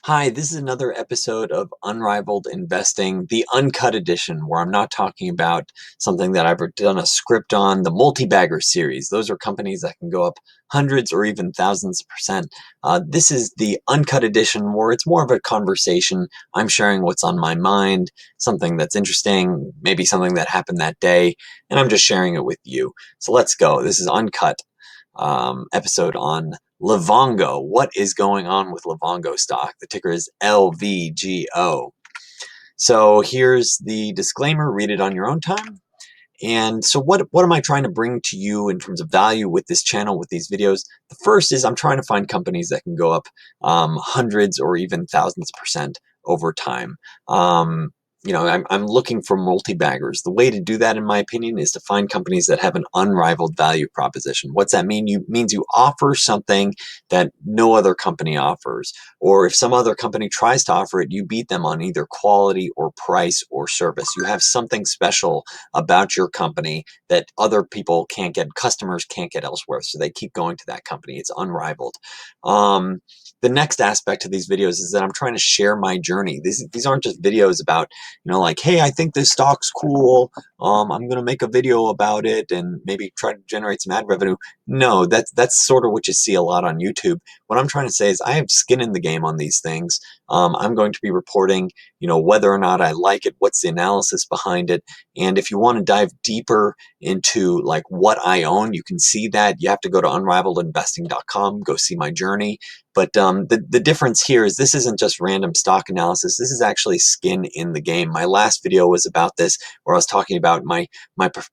Hi, this is another episode of Unrivaled Investing, the uncut edition, where I'm not talking about something that I've done a script on, the multi-bagger series. Those are companies that can go up hundreds or even thousands of percent. This is the uncut edition where it's more of a conversation. I'm sharing what's on my mind, something that's interesting, maybe something that happened that day, and I'm just sharing it with you. So let's go. This is uncut episode on Livongo. What is going on with Livongo stock? The ticker is LVGO. So here's the disclaimer. Read it on your own time. And so what am I trying to bring to you in terms of value with this channel, with these videos? The first is I'm trying to find companies that can go up hundreds or even thousands of percent over time. I'm looking for multi-baggers. The way to do that, in my opinion, is to find companies that have an unrivaled value proposition. What's that mean? Means you offer something that no other company offers. Or if some other company tries to offer it, you beat them on either quality or price or service. You have something special about your company that other people can't get, customers can't get elsewhere. So they keep going to that company. It's unrivaled. The next aspect of these videos is that I'm trying to share my journey. These aren't just videos about, like, hey, I think this stock's cool. I'm going to make a video about it and maybe try to generate some ad revenue. No, that's sort of what you see a lot on YouTube. What I'm trying to say is I have skin in the game on these things. I'm going to be reporting, whether or not I like it, what's the analysis behind it. And if you want to dive deeper into like what I own, you can see that. You have to go to unrivaledinvesting.com, go see my journey. But the difference here is this isn't just random stock analysis. This is actually skin in the game. My last video was about this, where I was talking about my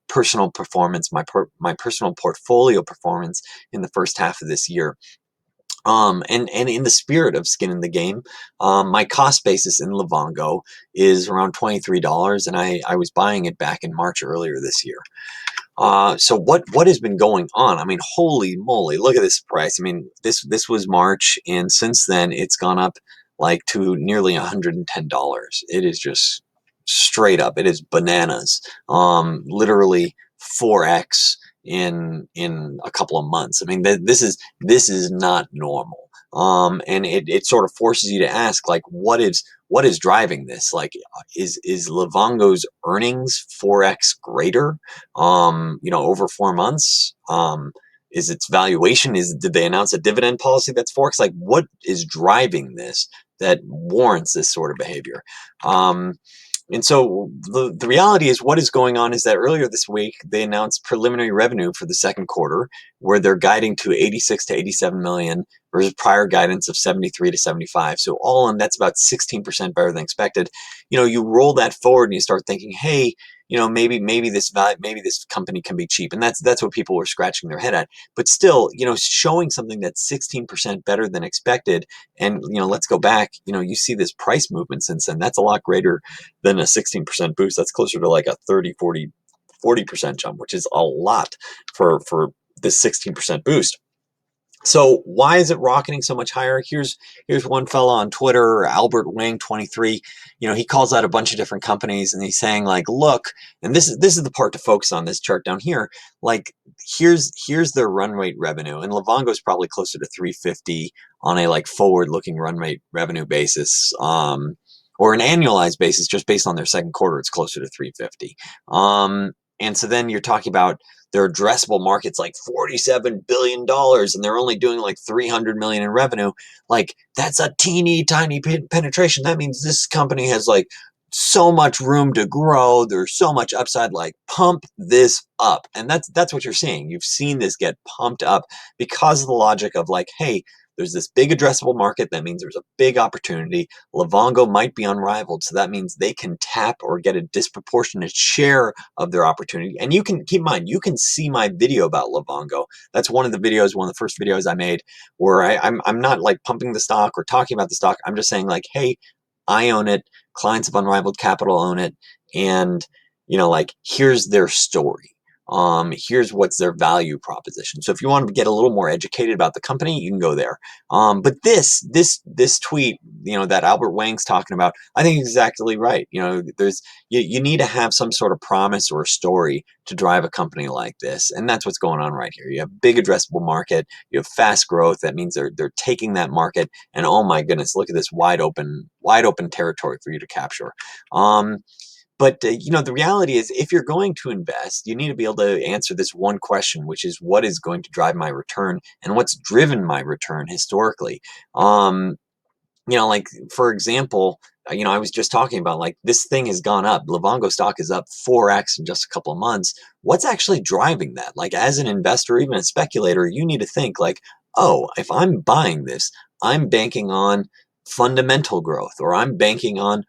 personal performance, my personal portfolio performance in the first half of this year. And in the spirit of skin in the game, my cost basis in Livongo is around $23, and I was buying it back in March earlier this year. So what has been going on? I mean, holy moly, look at this price. I mean, this was March, and since then it's gone up like to nearly $110. It is just straight up. It is bananas. Literally 4x in a couple of months. I mean, this is not normal. And it sort of forces you to ask, like, what is driving this? Like, is Livongo's earnings 4x greater, over 4 months? Is its valuation, did they announce a dividend policy that's 4x? Like, what is driving this that warrants this sort of behavior? And so the reality is, what is going on is that earlier this week, they announced preliminary revenue for the second quarter, where they're guiding to 86 to 87 million versus prior guidance of 73 to 75. So all in, that's about 16% better than expected. You roll that forward and you start thinking, hey, maybe this company can be cheap. And that's what people were scratching their head at. But still, showing something that's 16% better than expected. And, let's go back, you see this price movement since then. That's a lot greater than a 16% boost. That's closer to like a 30, 40% jump, which is a lot for this 16% boost. So why is it rocketing so much higher? Here's one fella on Twitter, Albert Wing 23. He calls out a bunch of different companies and he's saying, like, look, and this is the part to focus on, this chart down here. Like, here's their run rate revenue, and Livongo is probably closer to 350 on a like forward looking run rate revenue basis. Or an annualized basis, just based on their second quarter, it's closer to 350. And so then you're talking about their addressable market's like $47 billion, and they're only doing like 300 million in revenue. Like, that's a teeny tiny penetration. That means this company has like so much room to grow. There's so much upside. Like, pump this up. And that's what you're seeing. You've seen this get pumped up because of the logic of like, hey, there's this big addressable market. That means there's a big opportunity. Livongo might be unrivaled, so that means they can tap or get a disproportionate share of their opportunity. And you can keep in mind, you can see my video about Livongo. That's one of the first videos I made, where I'm not like pumping the stock or talking about the stock. I'm just saying, like, hey, I own it. Clients of Unrivaled Capital own it, and like, here's their story. Here's what's their value proposition. So if you want to get a little more educated about the company, you can go there. But this tweet that Albert Wang's talking about, I think is exactly right. You need to have some sort of promise or story to drive a company like this, and that's what's going on right here. You have big addressable market, you have fast growth. That means they're taking that market, and oh my goodness, look at this wide open territory for you to capture. But the reality is, if you're going to invest, you need to be able to answer this one question, which is, what is going to drive my return, and what's driven my return historically? Like, for example, I was just talking about, like, this thing has gone up. Livongo stock is up 4x in just a couple of months. What's actually driving that? Like, as an investor, even a speculator, you need to think like, oh, if I'm buying this, I'm banking on fundamental growth, or I'm banking on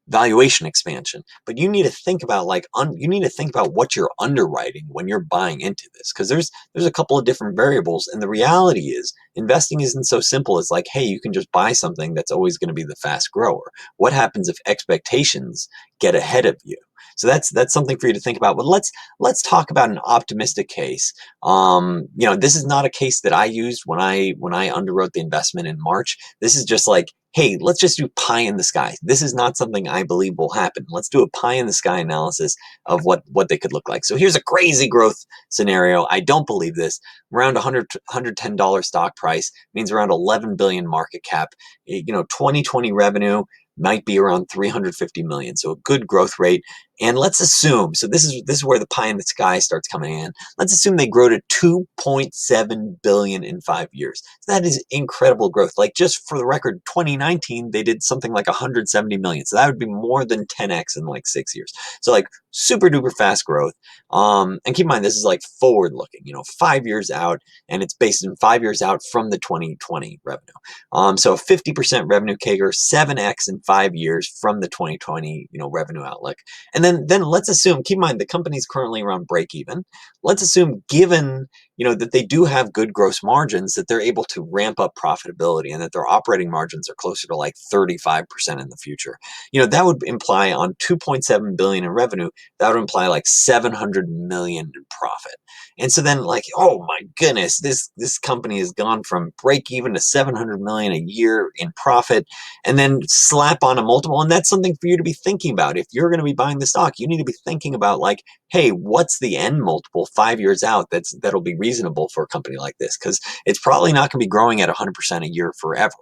valuation expansion. But you need to think about, like, you need to think about what you're underwriting when you're buying into this, because there's a couple of different variables, and the reality is investing isn't so simple as like, hey, you can just buy something that's always going to be the fast grower. What happens if expectations get ahead of you? So that's something for you to think about. But let's talk about an optimistic case. This is not a case that I used when I underwrote the investment in March. This is just like, hey, let's just do pie in the sky. This is not something I believe will happen. Let's do a pie in the sky analysis of what they could look like. So here's a crazy growth scenario. I don't believe this. Around $110 stock price means around 11 billion market cap. 2020 revenue might be around 350 million. So a good growth rate. And let's assume, so this is where the pie in the sky starts coming in. Let's assume they grow to 2.7 billion in 5 years. So that is incredible growth. Like, just for the record, 2019, they did something like 170 million. So that would be more than 10x in like 6 years. So like super duper fast growth. And keep in mind, this is like forward looking, 5 years out, and it's based in 5 years out from the 2020 revenue. So a 50% revenue CAGR, 7x in 5 years from the 2020, revenue outlook. And then let's assume, keep in mind, the company's currently around break even. Let's assume, given that they do have good gross margins, that they're able to ramp up profitability, and that their operating margins are closer to like 35% in the future. That would imply on 2.7 billion in revenue, that would imply like 700 million in profit. And so then, like, oh my goodness, this company has gone from break even to 700 million a year in profit, and then slap on a multiple. And that's something for you to be thinking about. If you're going to be buying the stock, you need to be thinking about, like, hey, what's the end multiple 5 years out that'll be reasonable for a company like this? Because it's probably not going to be growing at 100% a year forever.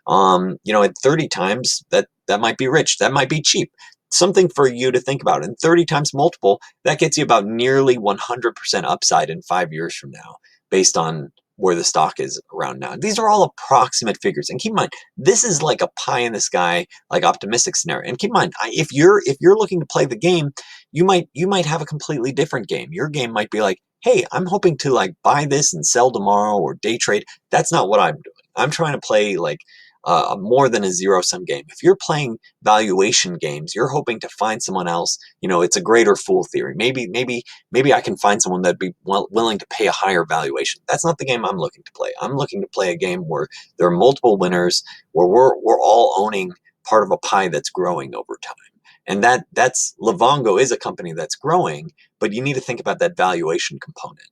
At 30 times, that might be rich. That might be cheap. Something for you to think about. And 30 times multiple, that gets you about nearly 100% upside in 5 years from now, based on where the stock is around now. These are all approximate figures. And keep in mind, this is like a pie in the sky, like, optimistic scenario. And keep in mind, if you're looking to play the game, you might have a completely different game. Your game might be like, hey, I'm hoping to, like, buy this and sell tomorrow, or day trade. That's not what I'm doing. I'm trying to play, like, more than a zero-sum game. If you're playing valuation games, you're hoping to find someone else. It's a greater fool theory. Maybe I can find someone that'd be willing to pay a higher valuation. That's not the game I'm looking to play. I'm looking to play a game where there are multiple winners, where we're all owning part of a pie that's growing over time. And that's Livongo is a company that's growing, but you need to think about that valuation component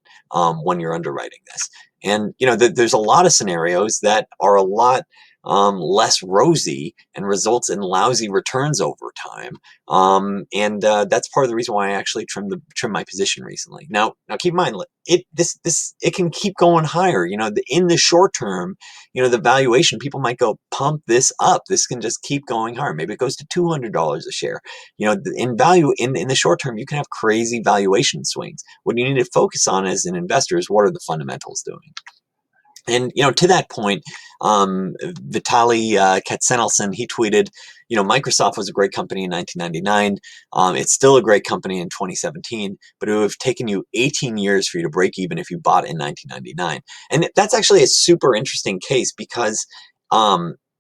when you're underwriting this. And there's a lot of scenarios that are a lot less rosy and results in lousy returns over time. And that's part of the reason why I actually trimmed my position recently. Now keep in mind, it can keep going higher. In the short term, the valuation, people might go, pump this up. This can just keep going higher. Maybe it goes to $200 a share. In value, in the short term, you can have crazy valuation swings. What you need to focus on as an investor is, what are the fundamentals doing? And, to that point, Vitaly Katsenelson, he tweeted, Microsoft was a great company in 1999. It's still a great company in 2017, but it would have taken you 18 years for you to break even if you bought it in 1999. And that's actually a super interesting case, because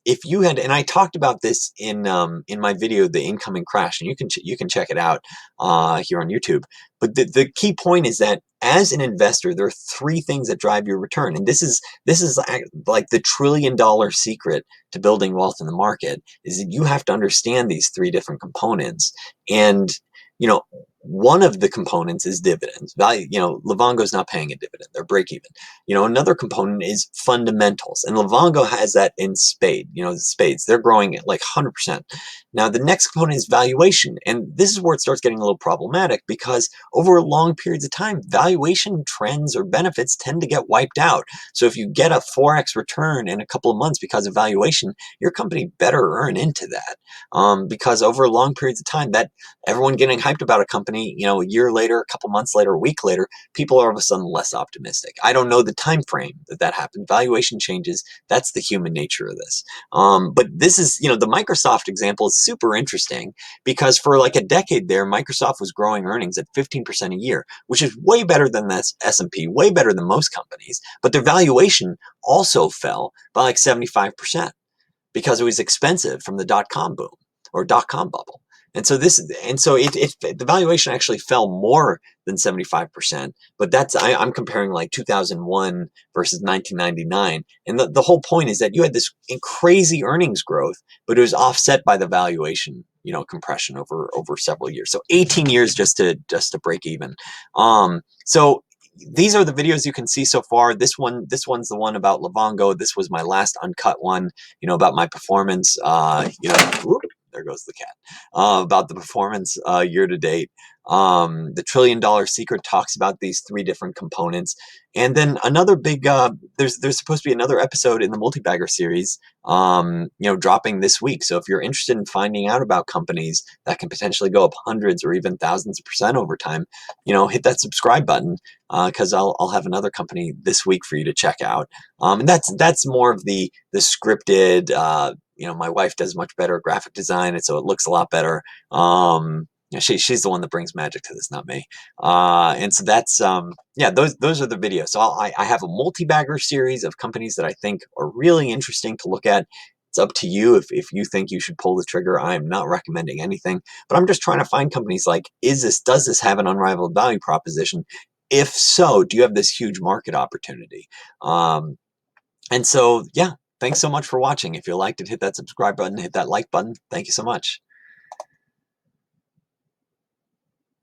if you had, and I talked about this in my video, The Incoming Crash, and you can check it out here on YouTube. But the key point is that, as an investor, there are three things that drive your return. And this is like the $1 trillion secret to building wealth in the market, is that you have to understand these three different components. And One of the components is dividends. Value, Livongo's not paying a dividend; they're break even. Another component is fundamentals, and Livongo has that in spades. They're growing at like 100%. Now, the next component is valuation, and this is where it starts getting a little problematic because over long periods of time, valuation trends or benefits tend to get wiped out. So if you get a 4x return in a couple of months because of valuation, your company better earn into that, because over long periods of time, that everyone getting hyped about a company, a year later, a couple months later, a week later, people are all of a sudden less optimistic. I don't know the time frame that happened. Valuation changes. That's the human nature of this. But this is, the Microsoft example is super interesting because for like a decade there, Microsoft was growing earnings at 15% a year, which is way better than the S&P, way better than most companies. But their valuation also fell by like 75% because it was expensive from the dot-com boom or dot-com bubble. And so the valuation actually fell more than 75%, but I'm comparing like 2001 versus 1999. And the whole point is that you had this crazy earnings growth, but it was offset by the valuation, compression over several years. So 18 years just to break even. So these are the videos you can see so far. This one's the one about Livongo. This was my last uncut one, about my performance, whoop, there goes the cat, about the performance year to date. The $1 trillion secret talks about these 3 different components. And then another big, there's supposed to be another episode in the multi-bagger series, dropping this week. So if you're interested in finding out about companies that can potentially go up hundreds or even thousands of percent over time, hit that subscribe button, because I'll have another company this week for you to check out. And that's more of the scripted, my wife does much better graphic design, and so it looks a lot better. She's the one that brings magic to this, not me. And so that's those are the videos. So I have a multi-bagger series of companies that I think are really interesting to look at. It's up to you if you think you should pull the trigger. I am not recommending anything, but I'm just trying to find companies like, does this have an unrivaled value proposition? If so, do you have this huge market opportunity? And so, yeah, thanks so much for watching. If you liked it, hit that subscribe button, hit that like button. Thank you so much.